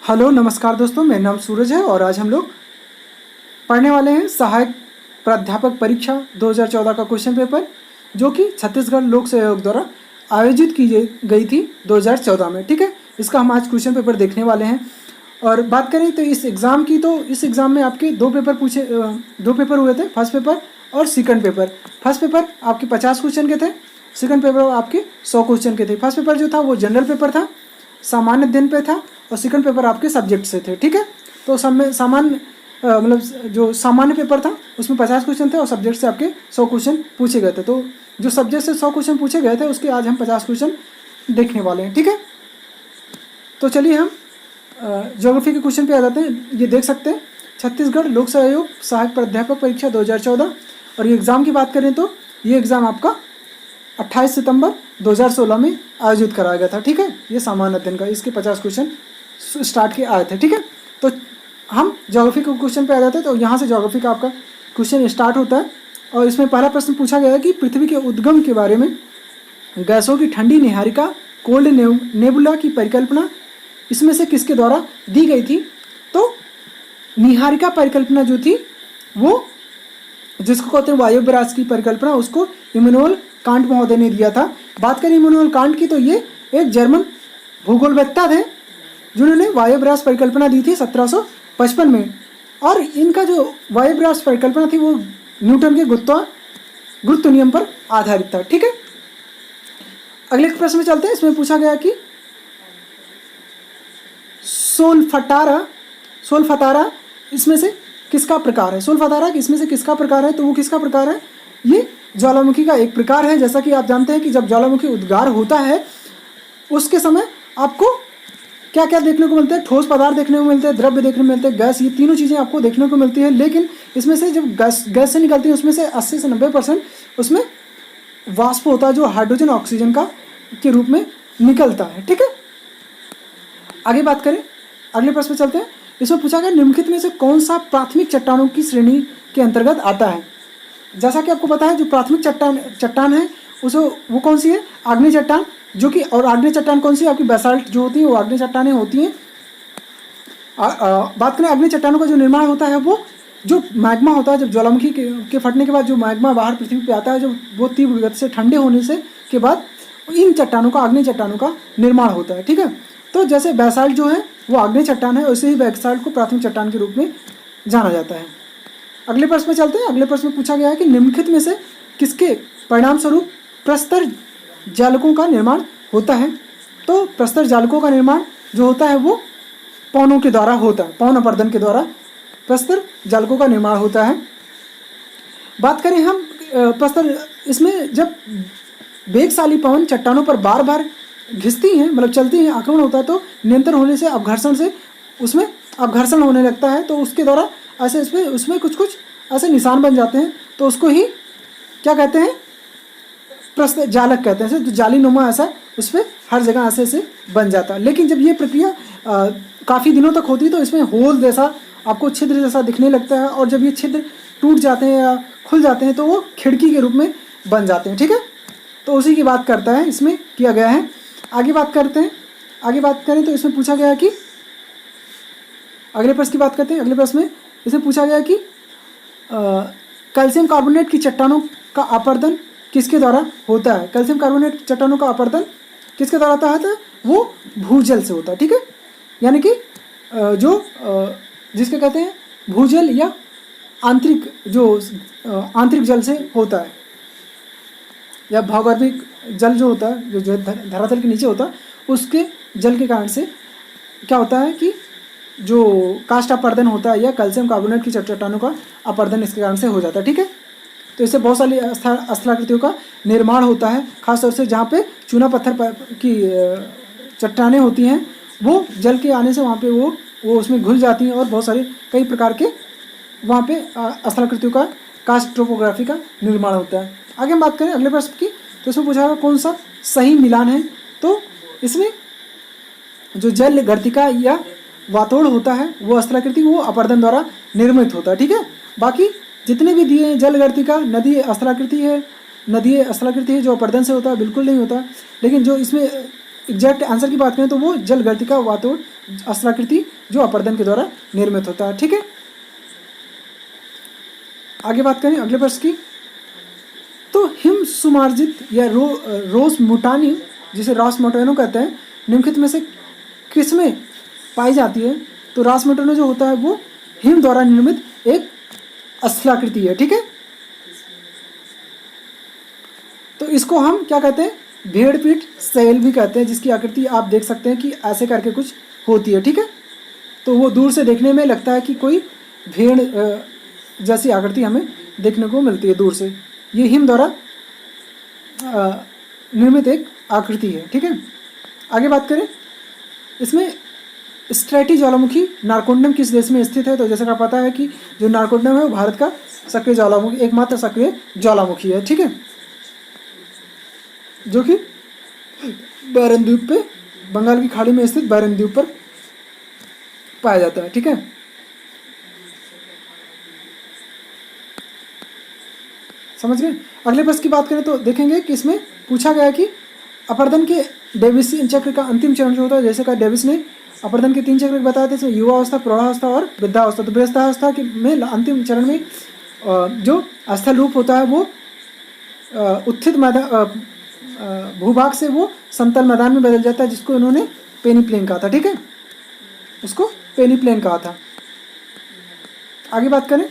Hello नमस्कार दोस्तों, मेरा नाम सूरज है और आज हम लोग पढ़ने वाले हैं सहायक प्राध्यापक परीक्षा 2014 का क्वेश्चन पेपर, जो कि छत्तीसगढ़ लोक सेवा आयोग द्वारा आयोजित की गई थी 2014 में। ठीक है, इसका हम आज क्वेश्चन पेपर देखने वाले हैं। और बात करें तो इस एग्ज़ाम की, तो इस एग्ज़ाम में आपके दो पेपर हुए थे, फर्स्ट पेपर और सेकंड पेपर। फर्स्ट पेपर आपके 50 क्वेश्चन के थे, सेकंड पेपर आपके 100 क्वेश्चन के थे। फर्स्ट पेपर जो था वो जनरल पेपर था, सामान्य दिन पे था, और सेकंड पेपर आपके सब्जेक्ट से थे। ठीक है, तो सब में सामान्य मतलब जो सामान्य पेपर था उसमें 50 क्वेश्चन थे और सब्जेक्ट से आपके 100 क्वेश्चन पूछे गए थे। तो जो सब्जेक्ट से 100 क्वेश्चन पूछे गए थे उसके आज हम 50 क्वेश्चन देखने वाले हैं। ठीक है, तो चलिए हम ज्योग्राफी के क्वेश्चन पे आ जाते हैं। ये देख सकते हैं, छत्तीसगढ़ लोक सेवा आयोग सहायक प्राध्यापक परीक्षा 2014। और ये एग्ज़ाम की बात करें तो ये एग्ज़ाम आपका 28 सितंबर 2016 में आयोजित कराया गया था। ठीक है, ये सामान्य अध्ययन का, इसके 50 क्वेश्चन स्टार्ट के आए थे। ठीक है, तो हम ज्योग्राफी के क्वेश्चन पे आ जाते हैं। तो यहाँ से ज्योग्राफी का आपका क्वेश्चन स्टार्ट होता है और इसमें पहला प्रश्न पूछा गया है कि पृथ्वी के उद्गम के बारे में गैसों की ठंडी निहारिका कोल्ड नेबुला की परिकल्पना इसमें से किसके द्वारा दी गई थी। तो निहारिका परिकल्पना जो थी वो, जिसको कहते हैं वायुव्रास की परिकल्पना, उसको इमैनुअल कांट महोदय ने दिया था। बात करें इमैनुअल कांट की, तो ये एक जर्मन भूगोलवेत्ता थे जिन्होंने वायुव्रास परिकल्पना दी थी 1755 में। और इनका जो वायुव्रास परिकल्पना थी वो न्यूटन के गुरुत्व नियम पर आधारित था। ठीक है, अगले प्रश्न में चलते हैं। इसमें पूछा गया कि सोलफटारा इसमें से किसका प्रकार है। सोलफटारा इसमें से किसका प्रकार है, तो वो किसका प्रकार है, ये ज्वालामुखी का एक प्रकार है। जैसा कि आप जानते हैं कि जब ज्वालामुखी उद्गार होता है उसके समय आपको क्या क्या देखने को मिलता है, ठोस पदार्थ देखने को मिलते हैं, द्रव्य देखने को मिलते हैं, गैस, ये तीनों चीज़ें आपको देखने को मिलती है। लेकिन इसमें से जब गैस से निकलती है उसमें से 80 से 90% उसमें वाष्प होता है, जो हाइड्रोजन ऑक्सीजन का के रूप में निकलता है। ठीक है, आगे बात करें, अगले प्रश्न पे चलते हैं। इसमें पूछा गया निम्नलिखित में से कौन सा प्राथमिक चट्टानों की श्रेणी के अंतर्गत आता है। जैसा कि आपको पता है, जो प्राथमिक चट्टान है उसे वो कौन सी है, आग्नेय चट्टान, जो कि, और आग्नेय चट्टान कौन सी है, आपकी बेसाल्ट जो होती है वो आग्नेय चट्टानें होती हैं। बात करें आग्नेय चट्टानों का जो निर्माण होता है वो जो मैग्मा होता है, जब ज्वालामुखी के फटने के बाद जो मैग्मा बाहर पृथ्वी पे आता है, जो वो तीव्र गति से ठंडे होने से के बाद इन चट्टानों का, आग्नेय चट्टानों का निर्माण होता है। ठीक है, तो जैसे बेसाल्ट जो है वो आग्नेय चट्टान है, वैसे ही बेसाल्ट को प्राथमिक चट्टान के रूप में जाना जाता है। अगले प्रश्न में चलते हैं। अगले प्रश्न में पूछा गया है कि निम्नलिखित में से किसके परिणाम स्वरूप प्रस्तर जालकों का निर्माण होता है। तो प्रस्तर जालकों का निर्माण जो होता है वो पवनों के द्वारा होता है, पवन अपर्दन के द्वारा प्रस्तर जालकों का निर्माण होता है। बात करें हम प्रस्तर, इसमें जब वेगशाली पवन चट्टानों पर बार बार घिसती हैं, मतलब चलती हैं, आक्रमण होता है, तो नियंत्रण होने से अपघर्षण से उसमें अपघर्षण होने लगता है, तो उसके द्वारा ऐसे उसमें कुछ ऐसे निशान बन जाते हैं, तो उसको ही क्या कहते हैं, प्रस्तर जालक कहते हैं। तो जाली नुमा ऐसा उस पर हर जगह ऐसे ऐसे बन जाता है। लेकिन जब ये प्रक्रिया काफ़ी दिनों तक होती है तो इसमें होल जैसा, आपको छिद्र जैसा दिखने लगता है, और जब ये छिद्र टूट जाते हैं या खुल जाते हैं तो वो खिड़की के रूप में बन जाते हैं। ठीक है, तो उसी की बात करता है, इसमें किया गया है। आगे बात करते हैं, आगे बात करें तो इसमें पूछा गया कि, अगले प्रश्न की बात करते हैं। अगले प्रश्न में इसमें पूछा गया कि कैल्शियम कार्बोनेट की चट्टानों का अपर्दन किसके द्वारा होता है। कैल्शियम कार्बोनेट चट्टानों का अपर्दन किसके द्वारा होता है, वो भूजल से होता है। ठीक है, यानी कि जो जिसके कहते हैं भूजल या आंतरिक, जो आंतरिक जल से होता है, या भौगर्भिक जल जो होता है, जो धरातल के नीचे होता है, उसके जल के कारण से क्या होता है कि जो काष्ठ अपर्दन होता है या कैल्शियम कार्बोनेट की चट्टानों का अपर्दन इसके कारण से हो जाता है। ठीक है, तो इससे बहुत सारी स्थलाकृतियों का निर्माण होता है, खासतौर से जहाँ पे चूना पत्थर की चट्टानें होती हैं, वो जल के आने से वहाँ पे वो उसमें घुल जाती हैं, और बहुत सारे कई प्रकार के वहाँ पे स्थलाकृतियों का, कास्ट ट्रोपोग्राफी का निर्माण होता है। आगे हम बात करें अगले प्रश्न की, तो इसमें पूछा गया कौन सा सही मिलान है। तो इसमें जो जल गर्तिका या वातोड़ होता है वो स्थलाकृति, वो अपर्दन द्वारा निर्मित होता है। ठीक है, बाकी जितने भी दिए जल गर्तिका, नदी स्थलाकृति है जो अपर्दन से होता है, बिल्कुल नहीं होता। लेकिन जो इसमें एग्जैक्ट आंसर की बात करें तो वो जल गर्तिका वातोड़ अस्त्राकृति जो अपर्दन के द्वारा निर्मित होता है। ठीक है, आगे बात करें अगले प्रश्न की। तो हिम सुमार्जित या रोस मुटानी जिसे रॉस मोटानो कहते हैं निम्नलिखित में से किसमें पाई जाती है? तो रॉस मोटानो जो होता है वो हिम द्वारा निर्मित एक अस्त्राकृति है। ठीक है, तो इसको हम क्या कहते हैं? भेड़पीठ शैल भी कहते हैं, जिसकी आकृति आप देख सकते हैं कि ऐसे करके कुछ होती है। ठीक है, तो वो दूर से देखने में लगता है कि कोई भेड़ जैसी आकृति हमें देखने को मिलती है दूर से। ये हिम द्वारा निर्मित एक आकृति है। ठीक है, आगे बात करें इसमें स्ट्रेटी ज्वालामुखी नारकोंडम किस देश में स्थित है? तो जैसे का पता है कि जो नारकोंडम है वो भारत का सक्रिय ज्वालामुखी, एकमात्र सक्रिय ज्वालामुखी है। ठीक है, जो कि बैरन द्वीप पे, बंगाल की खाड़ी में स्थित बैरन द्वीप पर पाया जाता है। ठीक है, समझ गए? अगले प्रश्न की बात करें तो देखेंगे कि इसमें पूछा गया कि अपर्दन के डेविस चक्र का अंतिम चरण जो होता है, जैसे का डेविस ने अपर्दन के 3 चक्र बताए थे, इसमें युवावस्था, प्रौढ़ावस्था और वृद्धावस्था। तो वृद्धावस्था के में अंतिम चरण में जो स्थल रूप होता है वो उत्थित मैदान भूभाग से वो समतल मैदान में बदल जाता है, जिसको उन्होंने पेनीप्लेन कहा था। ठीक है, उसको पेनीप्लेन कहा था। आगे बात करें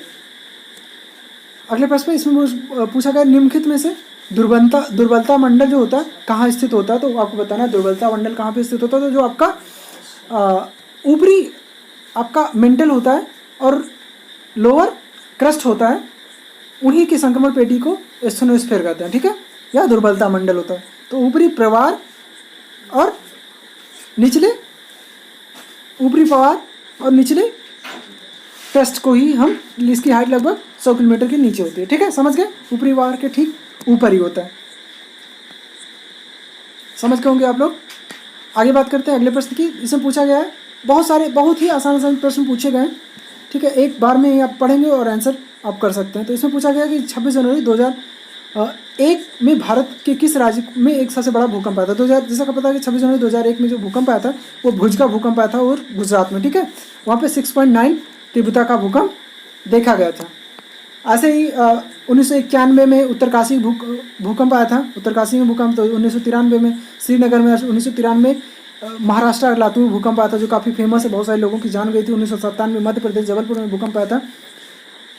अगले प्रश्न में, इसमें पूछा गया निम्नलिखित में से दुर्बलता मंडल जो होता है कहाँ स्थित होता है? तो आपको बताना है दुर्बलता मंडल कहाँ पे स्थित होता है। तो जो आपका ऊपरी आपका मेंटल होता है और लोअर क्रस्ट होता है, उन्हीं की संक्रमण पेटी को एस्थेनोस्फीयर कहते हैं। ठीक है, या दुर्बलता मंडल होता है। तो ऊपरी प्रवार और निचले ऊपरी प्रवार और निचले क्रस्ट को ही हम, इसकी हाइट लगभग 100 किलोमीटर के नीचे होती है। ठीक है, समझ गए? ऊपरी प्रवार के ठीक ऊपर ही होता है। समझ गए होंगे आप लोग? आगे बात करते हैं अगले प्रश्न की। इसमें पूछा गया है बहुत ही आसान प्रश्न पूछे गए हैं। ठीक है, एक बार में ही आप पढ़ेंगे और आंसर आप कर सकते हैं। तो इसमें पूछा गया कि 26 जनवरी 2001 में भारत के किस राज्य में एक सबसे बड़ा भूकंप आया था? 2000 जैसा का पता है कि 26 जनवरी 2001 में जो भूकंप आया था वो भुज का भूकंप आया था और गुजरात में। ठीक है, वहाँ पे 6.9 तीव्रता का भूकंप देखा गया था। ऐसे ही 1991 में उत्तरकाशी भूकंप आया था, उत्तरकाशी में भूकंप। तो 1993 में श्रीनगर में, 1993 महाराष्ट्र लातूर भूकंप आया था जो काफ़ी फेमस है, बहुत सारे लोगों की जान गई थी। 1997 में मध्य प्रदेश जबलपुर में भूकंप आया था।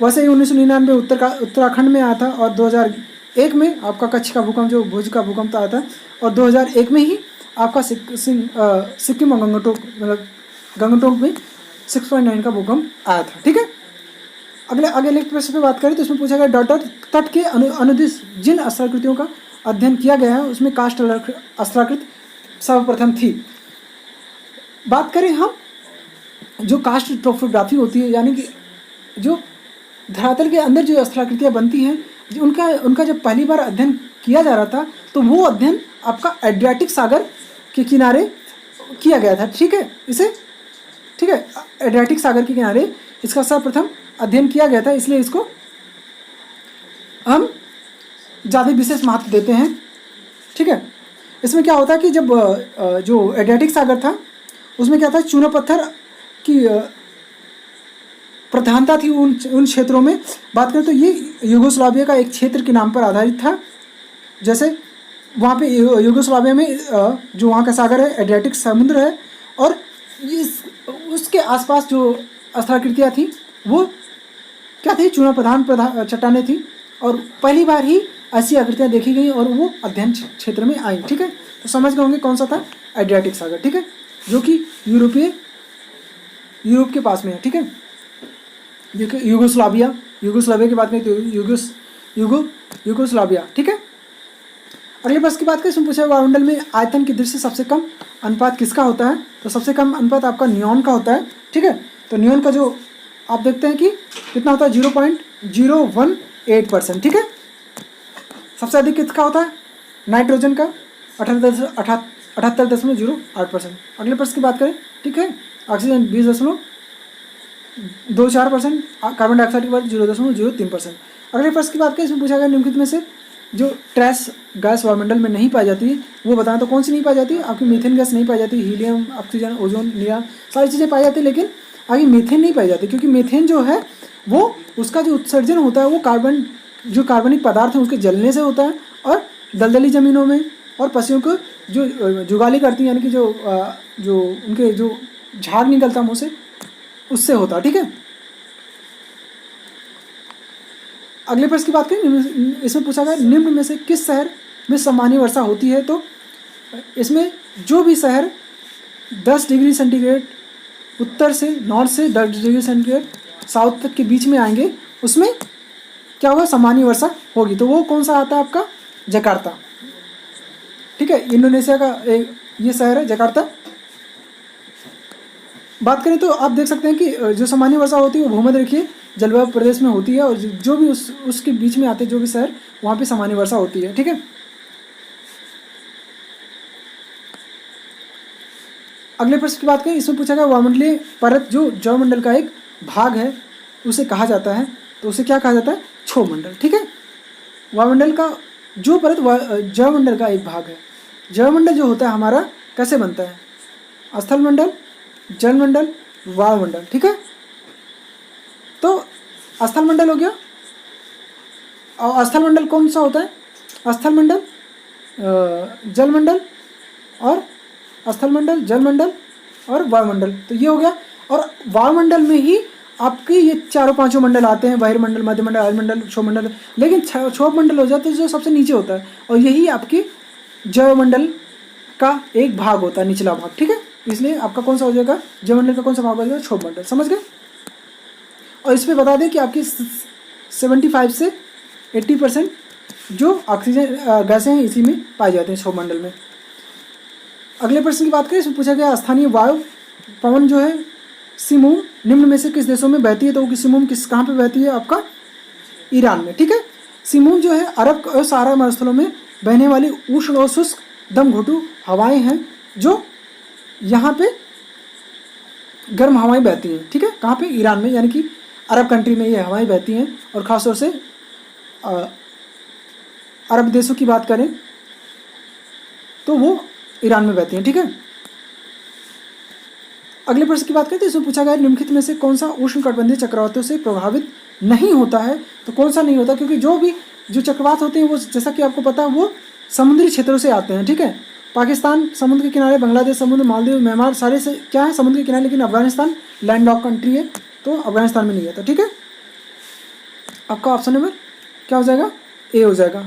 वैसे ही 1999 उत्तराखंड में आया था और 2001 में आपका कच्छ का भूकंप जो भुज का भूकंप आया था, और 2001 में ही आपका सिक्किम और गंगटोक में 6.9 का भूकंप आया था। ठीक है, अगले प्रश्न पे बात करें तो इसमें पूछा गया डॉटर तट के अनुदिश जिन अस्त्राकृतियों का अध्ययन किया गया है उसमें काष्ठ अस्त्राकृत सर्वप्रथम थी। बात करें हम जो काष्ठ टोपोग्राफी होती है, यानी कि जो धरातल के अंदर जो अस्त्राकृतियाँ बनती हैं, उनका जब पहली बार अध्ययन किया जा रहा था तो वो अध्ययन आपका एड्रियाटिक सागर के किनारे किया गया था। ठीक है, एड्रियाटिक सागर के किनारे इसका सर्वप्रथम अध्ययन किया गया था, इसलिए इसको हम ज़्यादा विशेष महत्व देते हैं। ठीक है, इसमें क्या होता है कि जब जो एड्रियाटिक सागर था उसमें क्या था, चूना पत्थर की प्रधानता थी उन क्षेत्रों में। बात करें तो ये यूगोस्लाविया का एक क्षेत्र के नाम पर आधारित था। जैसे वहाँ पे यूगोस्लाविया में जो वहाँ का सागर है एड्रियाटिक समुद्र है, और उसके आसपास जो अस्त्राकृतियाँ थी वो क्या थी, चूना प्रधान चट्टानें थी, और पहली बार ही ऐसी आकृतियाँ देखी गई और वो अध्ययन क्षेत्र में आई। ठीक है, तो समझ गए होंगे कौन सा था, एड्रियाटिक सागर। ठीक है, जो कि यूरोप के पास में है। ठीक है, देखिए यूगोस्लाविया की बात करें तो यूगोस्लाविया। ठीक है, अगले प्रश्न की बात करें, इसमें पूछा वायुमंडल में आयतन की दृष्टि से सबसे कम अनुपात किसका होता है? तो सबसे कम अनुपात आपका नियॉन का होता है। ठीक है, तो नियॉन का जो आप देखते हैं कि कितना होता है, 0.018%। ठीक है, सबसे अधिक किसका होता है, नाइट्रोजन का 78.08%। अगले प्रश्न की बात करें, ठीक है, ऑक्सीजन 20.24%, कार्बन डाइऑक्साइड की बात 0.03%। अगले प्रश्न की बात करें, इसमें पूछा गया निम्नलिखित में से जो ट्रेस गैस वायुमंडल में नहीं पाई जाती वो बताएं तो कौन सी नहीं पाई जाती? आपकी मीथेन गैस नहीं पाई जाती, हीलियम, ऑक्सीजन, ओजोन, नियॉन, सारी चीज़ें पाई जाती, लेकिन आगे मीथेन नहीं पाई जाती, क्योंकि मीथेन जो है वो उसका जो उत्सर्जन होता है वो जो कार्बनिक पदार्थ है उसके जलने से होता है, और दलदली ज़मीनों में और पशुओं को जो जुगाली करती हैं, यानी कि जो उनके जो झाग निकलता है मुँह से, उससे होता है। ठीक है, अगले प्रश्न की बात करें। इसमें पूछा गया निम्न में से किस शहर में सामान्य वर्षा होती है? तो इसमें जो भी शहर 10 डिग्री सेंटीग्रेड उत्तर से, नॉर्थ से 10 डिग्री सेंटीग्रेड साउथ तक के बीच में आएंगे, उसमें क्या होगा? सामान्य वर्षा होगी। तो वो कौन सा आता है आपका? जकार्ता। ठीक है, इंडोनेशिया का एक ये शहर है जकार्ता। बात करें तो आप देख सकते हैं कि जो सामान्य वर्षा होती है वो भूमध्य रेखीय जलवायु प्रदेश में होती है, और जो भी उसके बीच में आते हैं जो भी शहर, वहाँ पे सामान्य वर्षा होती है। ठीक है, अगले प्रश्न की बात करें। इसमें पूछा गया वायुमंडलीय परत जो जलमंडल का एक भाग है उसे कहा जाता है, तो उसे क्या कहा जाता है? क्षोभमंडल। ठीक है, वायुमंडल का जो परत जलमंडल का एक भाग है। जलमंडल जो होता है हमारा कैसे बनता है? स्थल मंडल, जलमंडल, वायुमंडल। ठीक है, तो स्थल मंडल हो गया, और स्थल मंडल कौन सा होता है? स्थल मंडल, जलमंडल, और स्थल मंडल, जलमंडल और वायुमंडल, तो ये हो गया। और वायुमंडल में ही आपके ये चारों पांचों मंडल आते हैं, बहिर्मंडल, मध्यमंडल, आयुर्मंडल, क्षोभमंडल, लेकिन क्षोभमंडल हो जाता है जो सबसे नीचे होता है, और यही आपके जलमंडल का एक भाग होता है, निचला भाग। ठीक है, इसलिए आपका कौन सा हो जाएगा? जलमंडल का कौन सा भाग हो जाएगा? क्षोभमंडल। समझ गए? और इस पर बता दें कि आपकी 75 से 80% जो ऑक्सीजन गैसें हैं इसी में पाए जाते हैं क्षोभमंडल में। अगले प्रश्न की बात करें। इसमें पूछा गया स्थानीय वायु पवन जो है सिमूम निम्न में से किस देशों में बहती है? तो वो सिमूम कहाँ पे बहती है? आपका ईरान में। ठीक है, सिमूम जो है अरब और सहारा मरुस्थलों में बहने वाली उष्ण और शुष्क दम घोटू हवाएं हैं, जो यहाँ पे गर्म हवाएं बहती हैं। ठीक है, कहाँ पे? ईरान में, यानी कि अरब कंट्री में ये हवाएं बहती हैं, और ख़ासतौर से अरब देशों की बात करें तो वो ईरान में बहती हैं। ठीक है, अगले प्रश्न की बात करते हैं। इसमें पूछा गया निम्नलिखित में से कौन सा उष्णकटिबंधीय चक्रवातों से प्रभावित नहीं होता है? तो कौन सा नहीं होता? क्योंकि जो चक्रवात होते हैं वो, जैसा कि आपको पता है, वो समुद्री क्षेत्रों से आते हैं। ठीक है, पाकिस्तान समुद्र के किनारे, बांग्लादेश समुद्र, मालदीव, म्यांमार सारे से क्या है? समुद्र के किनारे, लेकिन अफगानिस्तान लैंड लॉक कंट्री है, तो अफगानिस्तान में नहीं आता। ठीक है, आपका ऑप्शन नंबर क्या हो जाएगा? ए हो जाएगा।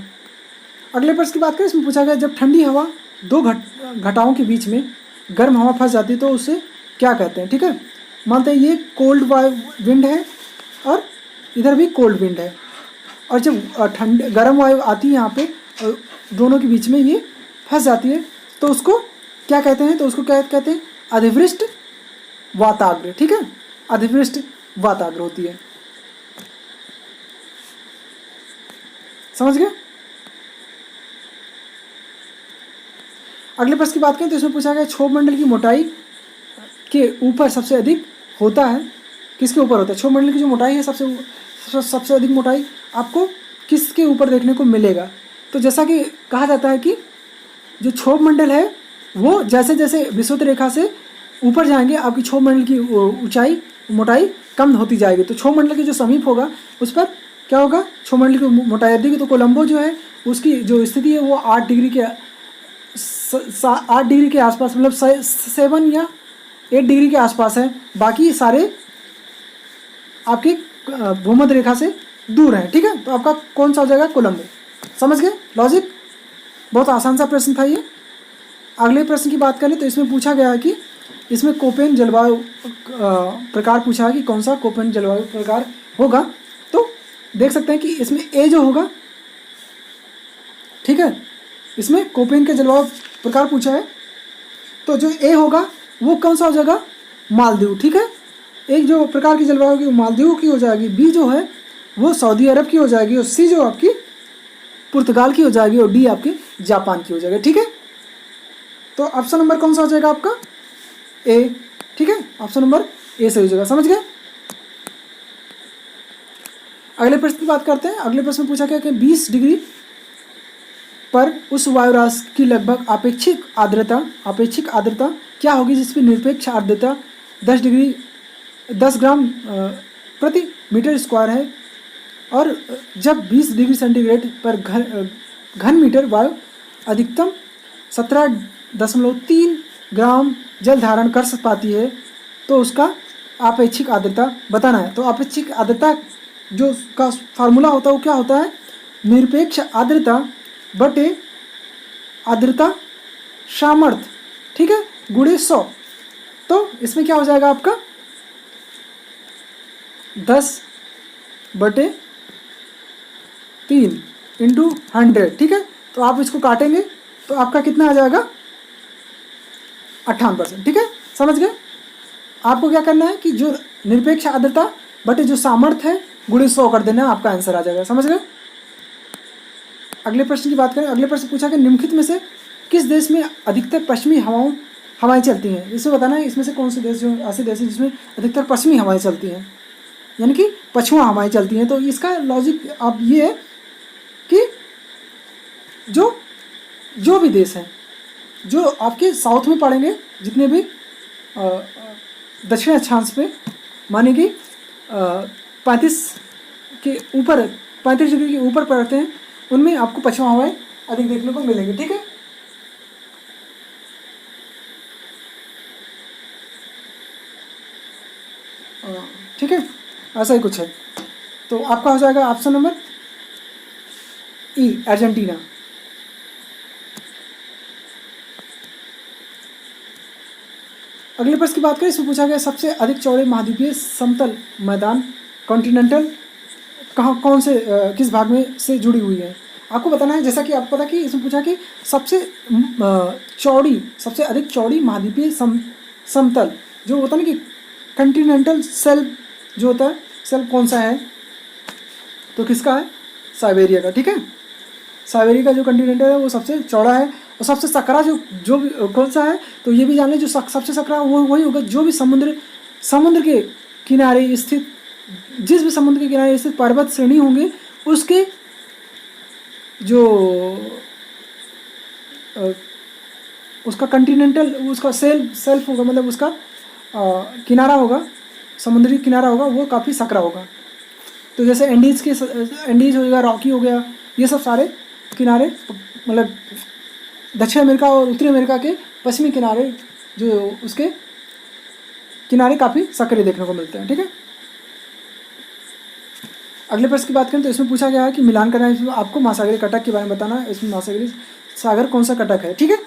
अगले प्रश्न की बात करें। इसमें पूछा गया जब ठंडी हवा दो घटाओं के बीच में गर्म हवा फंस जाती है तो उसे क्या कहते हैं? ठीक है, मानते हैं ये कोल्ड विंड है और इधर भी कोल्ड विंड है, और जब गर्म वायु आती है यहाँ पे और दोनों के बीच में ये फंस जाती है तो उसको क्या कहते हैं? तो उसको क्या कहते हैं? अधिवृष्ट वाताग्र। ठीक है, अधिवृष्ट वाताग्र होती है। समझ गए? अगले प्रश्न की बात करें तो इसमें पूछा गया क्षोभमंडल की मोटाई के ऊपर सबसे अधिक होता है, किसके ऊपर होता है? क्षोभमंडल की जो मोटाई है सबसे अधिक मोटाई आपको किसके ऊपर देखने को मिलेगा? तो जैसा कि कहा जाता है कि जो क्षोभमंडल है वो जैसे जैसे विषुवत रेखा से ऊपर जाएंगे आपकी क्षोभमंडल की ऊंचाई, मोटाई कम होती जाएगी। तो क्षोभमंडल के जो समीप होगा उस पर क्या होगा? क्षोभमंडल की मोटाई अधिक। तो कोलंबो जो है उसकी जो स्थिति है वो 8 डिग्री के 8 डिग्री के आसपास, मतलब 7 या 8 डिग्री के आसपास है। बाकी सारे आपकी भूमध्य रेखा से दूर हैं। ठीक है, तो आपका कौन सा हो जाएगा? कोलंबो। समझ गए लॉजिक? बहुत आसान सा प्रश्न था ये। अगले प्रश्न की बात करें तो इसमें पूछा गया है कि इसमें कोपेन जलवायु प्रकार पूछा है कि कौन सा कोपेन जलवायु प्रकार होगा। तो देख सकते हैं कि इसमें ए जो होगा, ठीक है, इसमें कोपेन के जलवायु प्रकार पूछा है, तो जो ए होगा वो कौन सा हो जाएगा? मालदीव। ठीक है, एक जो प्रकार की जलवायु होगी वो मालदीव की हो जाएगी, बी जो है वो सऊदी अरब की हो जाएगी, और सी जो आपकी पुर्तगाल की हो जाएगी, और डी आपकी जापान की हो जाएगी। ठीक है, तो ऑप्शन नंबर कौन सा हो जाएगा आपका? ए। ठीक है, ऑप्शन नंबर ए से हो जाएगा। समझ गए? अगले प्रश्न की बात करते हैं। अगले प्रश्न में पूछा गया कि 20 डिग्री पर उस वायुराशि की लगभग अपेक्षिक आर्द्रता क्या होगी, जिसमें निरपेक्ष आर्द्रता 10 ग्राम प्रति मीटर स्क्वायर है। और जब 20 डिग्री सेंटीग्रेड पर घन मीटर वायु अधिकतम 17.3 ग्राम जल धारण कर पाती है, तो उसका आपेक्षिक आर्द्रता बताना है। तो आपेक्षिक आर्द्रता जो का फार्मूला होता है वो क्या होता है, निरपेक्ष आर्द्रता बटे आर्द्रता सामर्थ्य, ठीक है, गुणे 100। तो इसमें क्या हो जाएगा आपका 10/3 इंटू 100, ठीक है। तो आप इसको काटेंगे तो आपका कितना आ जाएगा 58%, ठीक है, समझ गए। आपको क्या करना है कि जो निरपेक्ष आर्द्रता बटे जो सामर्थ्य है गुणे 100 कर देना, आपका आंसर आ जाएगा, समझ गए। अगले प्रश्न की बात करें। अगले प्रश्न पूछा कि निम्नलिखित में से किस देश में अधिकतर पश्चिमी हवाएं चलती हैं। इसमें बताना है इसमें से कौन से देश जो ऐसे देश हैं जिसमें अधिकतर पश्चिमी हवाएं चलती हैं, यानी कि पछुआ हवाएं चलती हैं। तो इसका लॉजिक आप ये है कि जो भी देश हैं जो आपके साउथ में पड़ेंगे, जितने भी दक्षिण अक्षांश पे माने कि 35 डिग्री के ऊपर पड़ते हैं, उनमें आपको पछुआ हवाएं अधिक देखने को मिलेंगी, ठीक है। ठीक है, ऐसा ही कुछ है। तो आपका हो जाएगा ऑप्शन नंबर ई, अर्जेंटीना। अगले प्रश्न की बात करें। इसमें पूछा गया सबसे अधिक चौड़े महाद्वीपीय समतल मैदान कॉन्टिनेंटल कौन से किस भाग में से जुड़ी हुई है, आपको बताना है। जैसा कि आपको पता कि इसमें पूछा कि सबसे अधिक चौड़ी महाद्वीपीय समतल जो होता है ना कि कॉन्टिनेंटल शेल्फ जो होता है, शेल्फ कौन सा है, तो किसका है, साइबेरिया का, ठीक है। साइबेरिया का जो कॉन्टिनेंटल है वो सबसे चौड़ा है। और सबसे सकरा जो कौन सा है, तो ये भी जान लें, जो सबसे सकरा वो वही होगा जो भी समुद्र के किनारे स्थित, जिस भी समुद्र के किनारे स्थित पर्वत श्रेणी होंगे उसके जो उसका कॉन्टिनेंटल उसका सेल्फ होगा, मतलब उसका किनारा होगा, समुद्री किनारा होगा, वो काफ़ी सकरा होगा। तो जैसे एंडीज़ हो गया, रॉकी हो गया, ये सब सारे किनारे, मतलब दक्षिण अमेरिका और उत्तरी अमेरिका के पश्चिमी किनारे जो उसके किनारे काफ़ी सकरे देखने को मिलते हैं, ठीक है। अगले प्रश्न की बात करें तो इसमें पूछा गया है कि मिलान करना है, इसमें आपको महासागरीय कटक के बारे में बताना है। इसमें महासागरीय सागर कौन सा कटक है, ठीक है।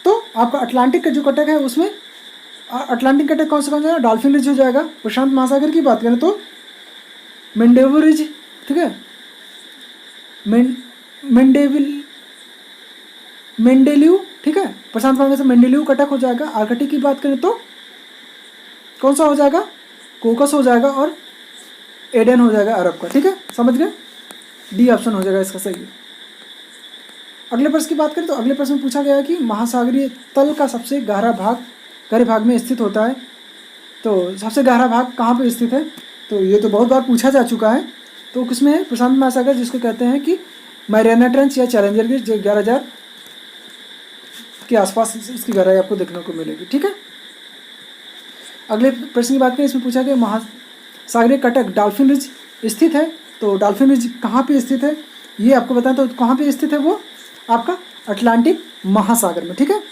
तो आपका अटलांटिक का जो कटक है उसमें अटलांटिक कटक कौन सा जाएगा, डॉल्फिन रिज हो जाएगा। प्रशांत महासागर की बात करें तो मेंडेवु रिज, ठीक है, मेंडेलिव, ठीक है, प्रशांत महासागर से मेंडेलिव कटक हो जाएगा। आर्कटिक की बात करें तो कौन सा हो जाएगा, कोकस हो जाएगा, और एडन हो जाएगा अरब का, ठीक है, समझ गए। डी ऑप्शन हो जाएगा इसका सही। अगले प्रश्न की बात करें तो अगले प्रश्न में पूछा गया है कि महासागरीय तल का सबसे गहरे भाग में स्थित होता है। तो सबसे गहरा भाग कहाँ पे स्थित है, तो ये तो बहुत बार पूछा जा चुका है। तो किसमें है, प्रशांत महासागर, जिसको कहते हैं कि मैरियाना ट्रेंच या चैलेंजर गेज, जो 11,000 के आसपास इसकी गहराई आपको देखने को मिलेगी, ठीक है। अगले प्रश्न की बात करें। इसमें पूछा गया महासागरीय कटक डॉल्फिन रिज स्थित है। तो डॉल्फिन रिज कहाँ पे स्थित है ये आपको बताएं, तो कहाँ पे स्थित है, वो आपका अटलांटिक महासागर में, ठीक है।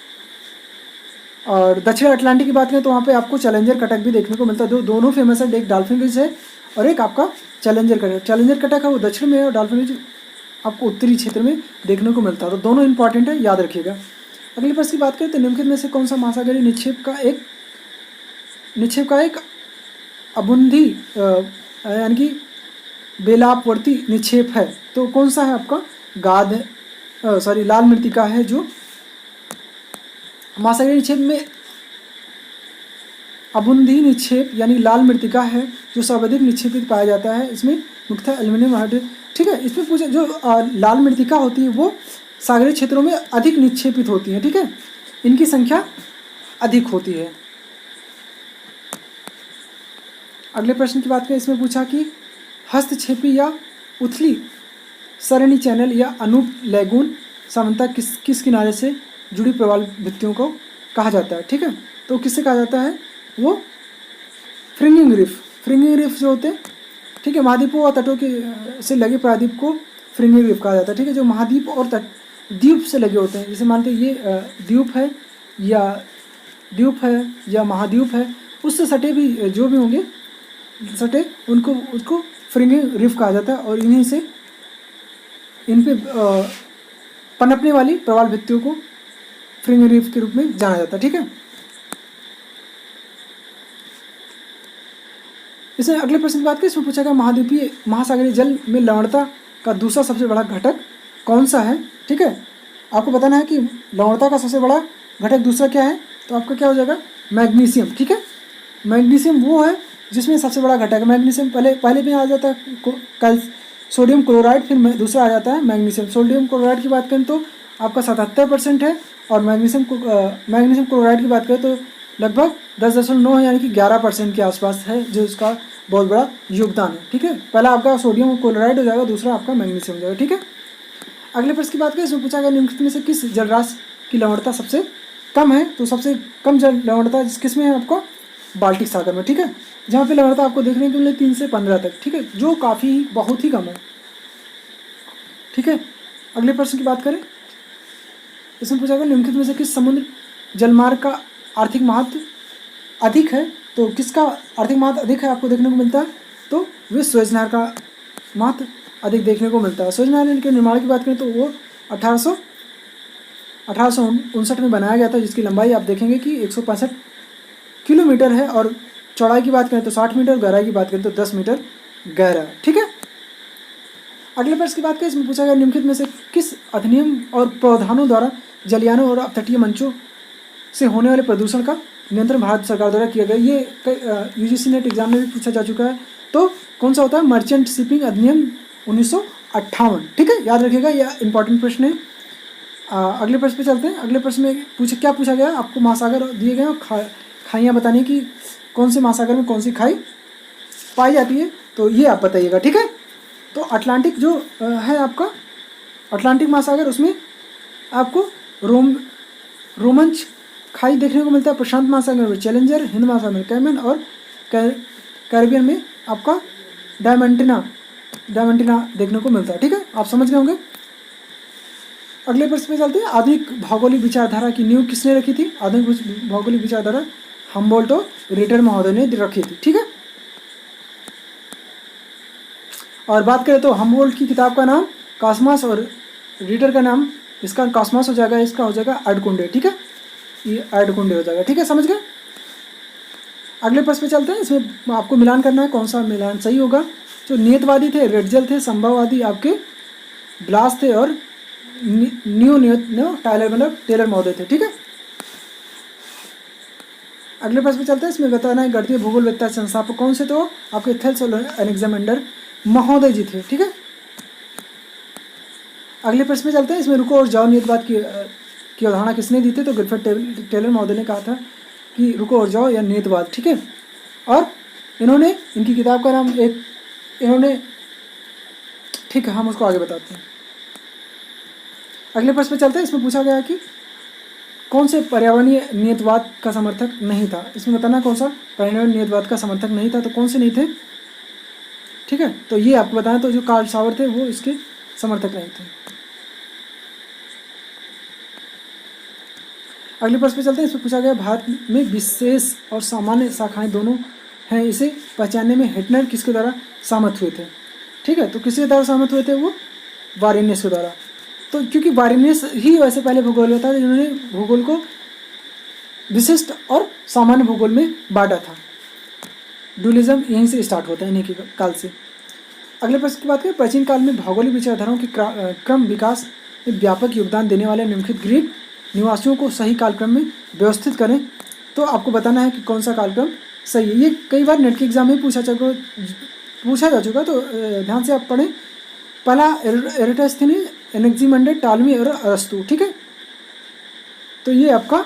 और दक्षिण अटलांटिक की बात करें तो वहाँ पे आपको चैलेंजर कटक भी देखने को मिलता है। दोनों फेमस है, एक डॉल्फिन रिज है और एक आपका चैलेंजर कटक है, वो दक्षिण में है, और डॉल्फिन रिज आपको उत्तरी क्षेत्र में देखने को मिलता है। तो दोनों इंपॉर्टेंट है, याद रखिएगा। अगले प्रश्न की बात करें तो निम्नलिखित में से कौन सा महासागरीय निक्षेप का एक अबुंधी यानी कि बेलापवर्ती निक्षेप है। तो कौन सा है आपका लाल मृत्तिका है, जो महासागरीय निक्षेप में अबुंधी निक्षेप यानी लाल मृत्तिका है जो सर्वाधिक निक्षेपित पाया जाता है। इसमें मुख्यतः एल्यूमिनियम हाइड्रेट, ठीक है। इसमें पूछा जो लाल मृत्तिका होती है वो सागरीय क्षेत्रों में अधिक निक्षेपित होती है, ठीक है, इनकी संख्या अधिक होती है। अगले प्रश्न की बात करें। इसमें पूछा कि हस्तक्षेपी या उथली सरणी चैनल या अनूप लैगून सामान्यतः किस किनारे से जुड़ी प्रवाल भित्तियों को कहा जाता है, ठीक है। तो किससे कहा जाता है, वो फ्रिंगिंग रिफ जो होते हैं, ठीक है, महाद्वीपों और तटों के से लगे प्रायद्वीप को फ्रिंगिंग रिफ कहा जाता है, ठीक है। जो महाद्वीप और तट द्वीप से लगे होते हैं, जैसे मानते हैं ये द्वीप है या महाद्वीप है, उससे सटे भी जो भी होंगे सटे उसको फ्रिंगिंग रिफ कहा जाता है। और इन्हीं से इन पे पनपने वाली प्रवाल भित्तियों को फ्रिंगिंग रिफ के रूप में जाना जाता है, ठीक है। इसमें अगले प्रश्न की बात करें, इसमें पूछा गया महाद्वीपीय महासागरीय जल में लवणता का दूसरा सबसे बड़ा घटक कौन सा है, ठीक है। आपको बताना है कि लवणता का सबसे बड़ा घटक दूसरा क्या है, तो आपका क्या हो जाएगा, मैग्नीशियम, ठीक है। मैग्नीशियम वो है जिसमें सबसे बड़ा घटक है। मैग्नीशियम पहले में आ जाता है कल सोडियम क्लोराइड, फिर दूसरा आ जाता है मैग्नीशियम। सोडियम क्लोराइड की बात करें तो आपका 77% है, और मैग्नीशियम क्लोराइड की बात करें तो लगभग 10.9 यानी कि 11% के आसपास है, जो इसका बहुत बड़ा योगदान है, ठीक है। पहला आपका सोडियम क्लोराइड हो जाएगा, दूसरा आपका मैग्नीशियम हो जाएगा, ठीक है। अगले प्रश्न की बात करें, इसमें पूछा गया निम्नलिखित में से किस जलराशि की लवणता सबसे कम है, तो सबसे कम जल लवणता किस में है, आपको बाल्टिक सागर में, ठीक है, जहाँ पे लवणता आपको देखने को मिले 3 से 15 तक, ठीक है, जो काफ़ी बहुत ही कम है, ठीक है। अगले प्रश्न की बात करें, इसमें पूछा गया निम्नलिखित में से किस समुद्र जलमार्ग का आर्थिक महत्व अधिक है, तो किसका आर्थिक महत्व अधिक है आपको देखने को मिलता है, तो वे सुएज नहर का महत्व अधिक देखने को मिलता है। सुएज नहर के निर्माण की बात करें तो वो 1859 में बनाया गया था, जिसकी लंबाई आप देखेंगे कि 165 किलोमीटर है, और चौड़ाई की बात करें तो 60 मीटर, गहराई की बात करें तो 10 मीटर गहरा है, ठीक है। अगले प्रश्न की बात करें, इसमें पूछा गया निम्नलिखित में से किस अधिनियम और प्रावधानों द्वारा जलयानों और अपतटीय मंचों से होने वाले प्रदूषण का नियंत्रण भारत सरकार द्वारा किया गया। ये यूजीसी नेट एग्जाम में भी पूछा जा चुका है, तो कौन सा होता है, मर्चेंट शिपिंग अधिनियम 1958, ठीक है, याद रखिएगा, यह इंपॉर्टेंट प्रश्न है। अगले प्रश्न पे चलते हैं। अगले प्रश्न में क्या पूछा गया, आपको महासागर दिए गए और खाइयाँ बतानी कि कौन से महासागर में कौन सी खाई पाई जाती है, तो ये आप बताइएगा, ठीक है। तो अटलांटिक जो है आपका अटलांटिक महासागर, उसमें आपको रोमंच खाई देखने को मिलता है। प्रशांत महासागर में चैलेंजर, हिंद महासागर में कैमन, और कैरिबियन में आपका डायमंटिना देखने को मिलता है, ठीक है, आप समझ गए होंगे। अगले प्रश्न पे चलते हैं। आधुनिक भौगोलिक विचारधारा की नींव किसने रखी थी, आधुनिक भौगोलिक विचारधारा हम्बोल्ट और रिटर महोदय ने रखी थी, ठीक है। और बात करें तो हम्बोल्ट की किताब का नाम कॉस्मॉस, और रीडर का नाम इसका कॉस्मॉस हो जाएगा, इसका हो जाएगा एडकुंडे, ठीक है, ये एडकुंडे हो जाएगा, ठीक है, समझ गए। अगले प्रश्न पे चलते हैं। इसमें आपको मिलान करना है, कौन सा मिलान सही होगा। जो नियतवादी थे रेडजल थे, संभववादी आपके ब्लास थे, और टेलर महोदय थे, ठीक है। अगले प्रश्न पे चलते हैं। इसमें बताना है गणितीय भूगोल वेत्ता संस्थापक कौन से, तो आपके थेल्स और अलेक्जेंडर महोदय जी थे, ठीक है। अगले प्रश्न पे चलते हैं। इसमें रुको और जाओ नियतवाद की अवधारणा किसने दी थी, तो गिलफर्ड टेलर महोदय ने कहा था कि रुको और जाओ या नियतवाद, ठीक है। और इन्होंने इनकी किताब का नाम ठीक है, हम उसको आगे बताते हैं। अगले प्रश्न पे चलते हैं। इसमें पूछा गया कि कौन से पर्यावरणीय नियतवाद का समर्थक नहीं था। इसमें बताना कौन सा पर्यावरणीय नियतवाद का समर्थक नहीं था, तो कौन से नहीं थे, ठीक है। तो ये आपको बताना, तो जो कार्ल सावर थे वो इसके समर्थक नहीं थे। अगले प्रश्न पे चलते हैं। इसमें पूछा गया भारत में विशेष और सामान्य शाखाएं दोनों हैं, इसे पहचानने में हेटनर किसके द्वारा सहमत हुए थे, ठीक है। तो किसके द्वारा सहमत हुए थे, वो वारेनियस के द्वारा। तो क्योंकि वारेनियस ही वैसे पहले भूगोल होता था जिन्होंने भूगोल को विशिष्ट और सामान्य भूगोल में बांटा था। डुअलिज्म यहीं से स्टार्ट होता है, इन्हीं के काल से। अगले प्रश्न की बात करें। प्राचीन काल में भौगोलिक विचारधाराओं के क्रम विकास में व्यापक योगदान देने वाले निम्नलिखित ग्रीक निवासियों को सही कालक्रम में व्यवस्थित करें, तो आपको बताना है कि कौन सा कालक्रम सही है। ये कई बार नेट के एग्जाम में पूछा जा चुका, तो ध्यान से आप पढ़ें। पहला एरिस्टोथेनिस, एनेक्सिमेंडर, टालमी और अरस्तु, ठीक है। तो ये आपका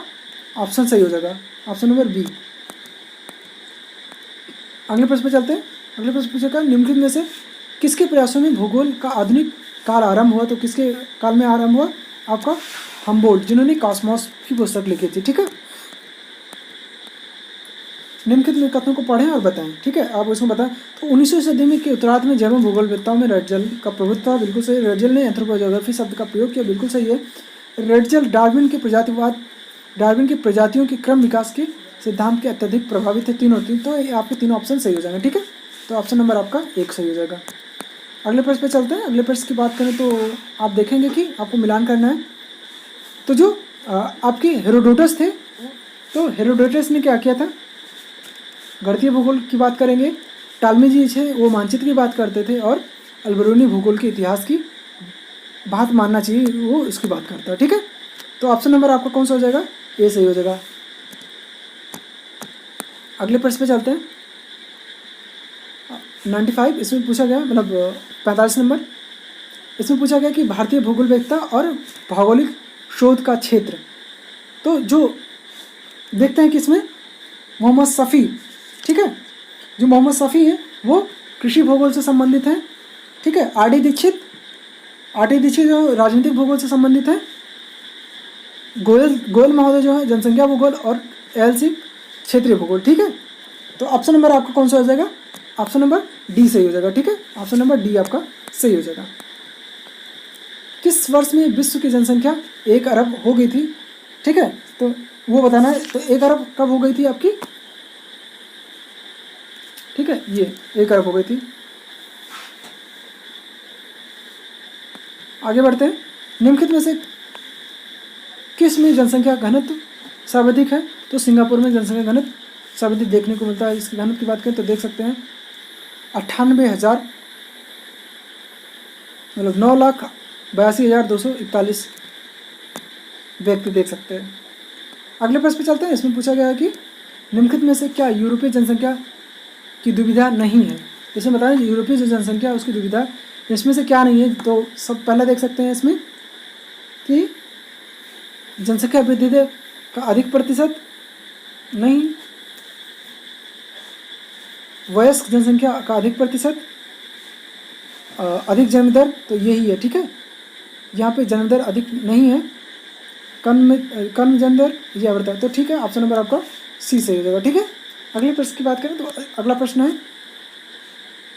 ऑप्शन सही हो जाएगा, ऑप्शन नंबर बी। अगले प्रश्न पे चलते हैं। अगले प्रश्न पूछेगा निम्नलिखित में से किसके प्रयासों में भूगोल का आधुनिक काल आरंभ हुआ, तो किसके काल में आरंभ हुआ, आपका हम्बोल्ट, जिन्होंने कॉस्मोस की पुस्तक लिखी थी। ठीक है, निम्नलिखित कथनों को पढ़ें और बताएं। ठीक है, आप उसमें बताएं। तो 19वीं सदी में के उत्तरार्ध में जर्मन भूगोलवेत्ताओं में रटजल का प्रभुत्व था, बिल्कुल सही। रटजल ने एंथ्रोपोजोग्राफी शब्द का प्रयोग किया, बिल्कुल सही है। रटजल डार्विन के प्रजातिवाद, डार्विन की प्रजातियों के क्रम विकास के सिद्धांत के अत्यधिक प्रभावित है। तीनों तीन, तो ये आपके तीनों ऑप्शन सही हो जाएंगे। ठीक है, तो ऑप्शन नंबर आपका 1 सही हो जाएगा। अगले प्रश्न पे चलते हैं। अगले प्रश्न की बात करें तो आप देखेंगे कि आपको मिलान करना है। तो जो आपके हेरोडोटस थे, तो हेरोडोटस ने क्या किया था, गणितीय भूगोल की बात करेंगे। टालमी जी थे, वो मानचित्र की बात करते थे, और अल्बेरोनी भूगोल के इतिहास की बात मानना चाहिए, वो इसकी बात करता है। ठीक है, तो ऑप्शन नंबर आपका कौन सा हो जाएगा, ए सही हो जाएगा। अगले प्रश्न पे चलते हैं। 95 इसमें पूछा गया, मतलब 45 नंबर, इसमें पूछा गया कि भारतीय भूगोलवेत्ता और भौगोलिक शोध का क्षेत्र। तो जो देखते हैं कि इसमें मोहम्मद शफी, ठीक है, जो मोहम्मद शफी है वो कृषि भूगोल से संबंधित हैं। ठीक है, आर डी दीक्षित जो राजनीतिक भूगोल से संबंधित है। गोयल महोदय जो है जनसंख्या भूगोल, और एल सी क्षेत्रीय भूगोल। ठीक है, तो ऑप्शन नंबर आपका कौन सा हो जाएगा, ऑप्शन नंबर डी सही हो जाएगा। ठीक है, ऑप्शन नंबर डी आपका सही हो जाएगा। किस वर्ष में विश्व की जनसंख्या 1 अरब हो गई थी? ठीक है, तो वो बताना है। तो 1 अरब कब हो गई थी आपकी? ठीक है, ये 1 अरब हो गई थी। आगे बढ़ते हैं। निम्नलिखित में से किस में जनसंख्या घनत्व सर्वाधिक है? तो सिंगापुर में जनसंख्या घनत्व सर्वाधिक देखने को मिलता है। इसकी घनत्व की बात करें तो देख सकते हैं 98,000, मतलब 9,82,241 व्यक्ति देख सकते हैं। अगले प्रश्न पे चलते हैं। इसमें पूछा गया है कि निम्नलिखित में से क्या यूरोपीय जनसंख्या की दुविधा नहीं है? इसमें बताएं यूरोपीय जो जनसंख्या है उसकी दुविधा इसमें से क्या नहीं है। तो सब पहले देख सकते हैं इसमें कि जनसंख्या वृद्धि दर का अधिक प्रतिशत नहीं, वयस्क जनसंख्या का अधिक प्रतिशत, अधिक जन्म दर, तो यही है। ठीक है, यहाँ पे जन्म दर अधिक नहीं है, कम जन्म दर ये बढ़ता है। तो ठीक है, ऑप्शन नंबर आपका सी सही हो जाएगा। ठीक है, अगले प्रश्न की बात करें तो अगला प्रश्न है,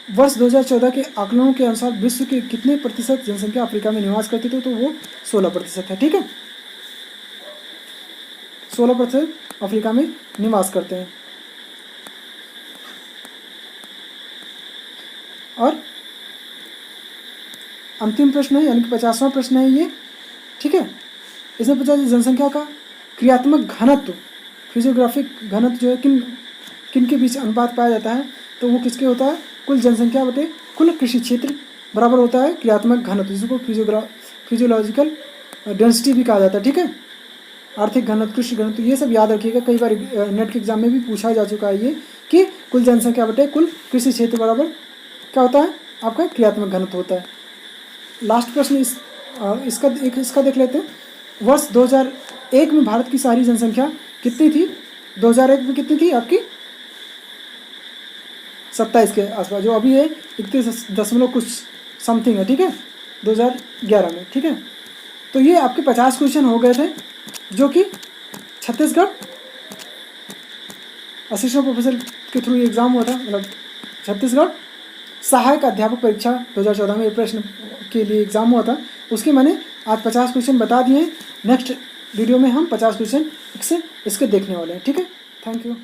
वर्ष 2014 के आंकड़ों के अनुसार विश्व के कितने प्रतिशत जनसंख्या अफ्रीका में निवास करती थी? तो वो 16% है। ठीक है, 16% अफ्रीका में निवास करते हैं। और अंतिम प्रश्न है, यानी कि 50वां प्रश्न है ये। ठीक है, इसमें पूछा जनसंख्या का क्रियात्मक घनत्व, फिजियोग्राफिक घनत्व जो है किन के बीच अनुपात पाया जाता है? तो वो किसके होता है? कुल जनसंख्या बटे कुल कृषि क्षेत्र बराबर होता है क्रियात्मक घनत्व, जिसको फिजियोलॉजिकल डेंसिटी भी कहा जाता है। ठीक है, आर्थिक घनत्व, कृषि घनत्व, ये सब याद रखिएगा। कई बार नेट के एग्जाम में भी पूछा जा चुका है ये कि कुल जनसंख्या बटे कुल कृषि क्षेत्र बराबर क्या होता है? आपका क्रियात्मक घनत्व होता है। लास्ट प्रश्न इसका देख लेते हैं। वर्ष 2001 में भारत की शहरी जनसंख्या कितनी थी? 2001 में कितनी थी आपकी? 27 के आसपास, जो अभी है 31 कुछ समथिंग है। ठीक है, 2011 में। ठीक है, तो ये आपके 50 क्वेश्चन हो गए थे, जो कि छत्तीसगढ़ असिस्टेंट प्रोफेसर के थ्रू एग्ज़ाम हुआ था, मतलब छत्तीसगढ़ सहायक अध्यापक परीक्षा 2014 में प्रश्न के लिए एग्ज़ाम हुआ था। उसके मैंने आज 50 क्वेश्चन बता दिए हैं। नेक्स्ट वीडियो में हम 50 क्वेश्चन इसके देखने वाले हैं। ठीक है, थैंक यू।